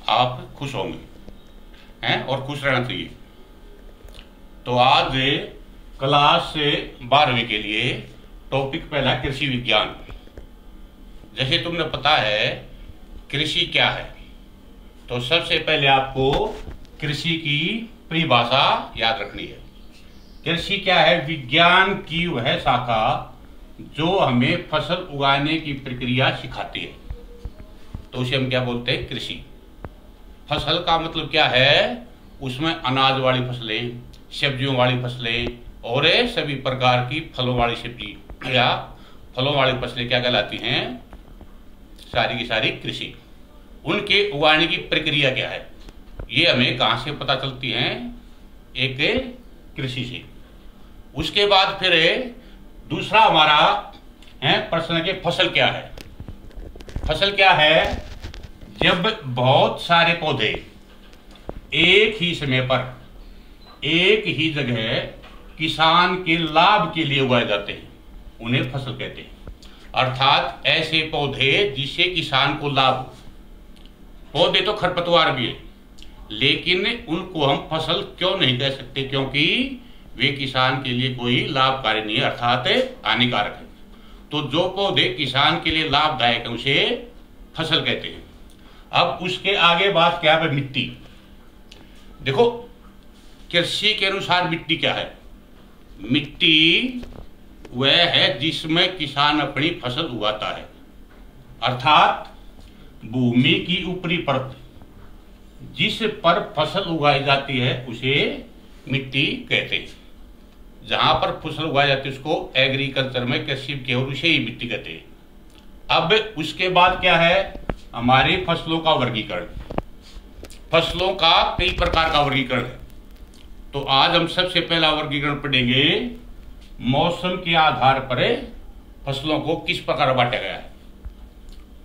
आप खुश होंगे हैं और खुश रहना चाहिए। तो आज क्लास 12वीं के लिए टॉपिक पहला कृषि विज्ञान। जैसे तुमने पता है कृषि क्या है, तो सबसे पहले आपको कृषि की परिभाषा याद रखनी है। कृषि क्या है? विज्ञान की वह शाखा जो हमें फसल उगाने की प्रक्रिया सिखाती है, तो उसे हम क्या बोलते हैं? कृषि। फसल का मतलब क्या है? उसमें अनाज वाली फसलें, सब्जियों वाली फसलें और सभी प्रकार की फलों वाली सब्जी या फलों वाली फसलें क्या कहलाती हैं? सारी की सारी कृषि। उनके उगाने की प्रक्रिया क्या है, ये हमें कहाँ से पता चलती है? एक कृषि से। उसके बाद फिर दूसरा हमारा है प्रश्न के फसल क्या है। फसल क्या है? जब बहुत सारे पौधे एक ही समय पर एक ही जगह किसान के लाभ के लिए उगाए जाते हैं, उन्हें फसल कहते हैं। अर्थात ऐसे पौधे जिससे किसान को लाभ हो। पौधे तो खरपतवार भी है, लेकिन उनको हम फसल क्यों नहीं कह सकते? क्योंकि वे किसान के लिए कोई लाभकारी नहीं है, अर्थात हानिकारक है। तो जो पौधे किसान के लिए लाभदायक है उसे फसल कहते हैं। अब उसके आगे बात क्या है? मिट्टी। देखो कृषि के अनुसार मिट्टी क्या है? मिट्टी वह है जिसमें किसान अपनी फसल उगाता है, अर्थात भूमि की ऊपरी परत जिस पर फसल उगाई जाती है उसे मिट्टी कहते हैं। जहां पर फसल उगाई जाती है उसको एग्रीकल्चर में कृषि के और उसे ही मिट्टी कहते हैं। अब उसके बाद क्या है? हमारी फसलों का वर्गीकरण। फसलों का कई प्रकार का वर्गीकरण है, तो आज हम सबसे पहला वर्गीकरण पढ़ेंगे मौसम के आधार पर फसलों को किस प्रकार बांटा गया है।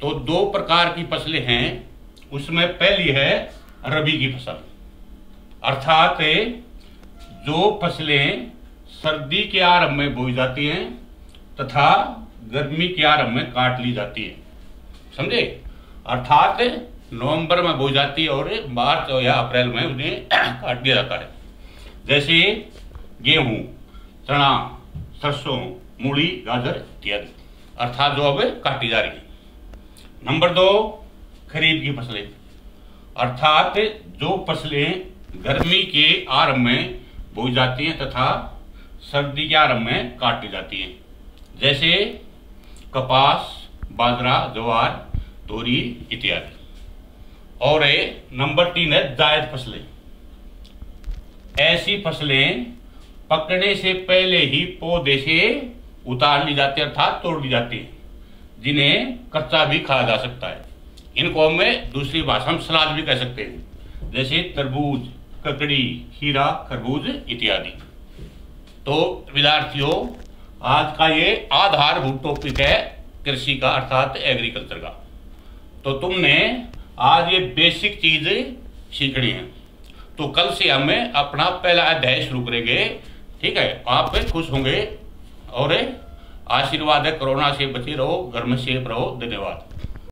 तो दो प्रकार की फसलें हैं, उसमें पहली है रबी की फसल, अर्थात जो फसलें सर्दी के आरंभ में बोई जाती हैं तथा गर्मी के आरंभ में काट ली जाती है। समझे? अर्थात नवंबर में बोई जाती है और मार्च या अप्रैल में उन्हें काट दिया जाता है। जैसे गेहूं, चना, सरसों, मूली, गाजर इत्यादि, अर्थात जो अब काटी जा रही है। नंबर 2 खरीफ की फसलें, अर्थात जो फसलें गर्मी के आरंभ में बोई जाती हैं तथा सर्दी के आरंभ में काटी जाती हैं। जैसे कपास, बाजरा, ज्वार, तोरी इत्यादि। और नंबर 3 है जायद फसलें। ऐसी फसलें पकने से पहले ही पौधे से उतार ली जाती है, अर्थात तोड़ ली जाती है, जिन्हें कच्चा भी खाया जा सकता है। इनको हमें दूसरी भाषा में सलाद भी कह सकते हैं, जैसे तरबूज, ककड़ी, खीरा, खरबूज इत्यादि। तो विद्यार्थियों, आज का ये आधारभूत टॉपिक है कृषि का, अर्थात एग्रीकल्चर का। तो तुमने आज ये बेसिक चीज सीखनी है, तो कल से हमें अपना पहला अध्याय शुरू करेंगे। ठीक है? आप खुश होंगे और आशीर्वाद है। कोरोना से बचे रहो, घर में सेफ रहो। धन्यवाद।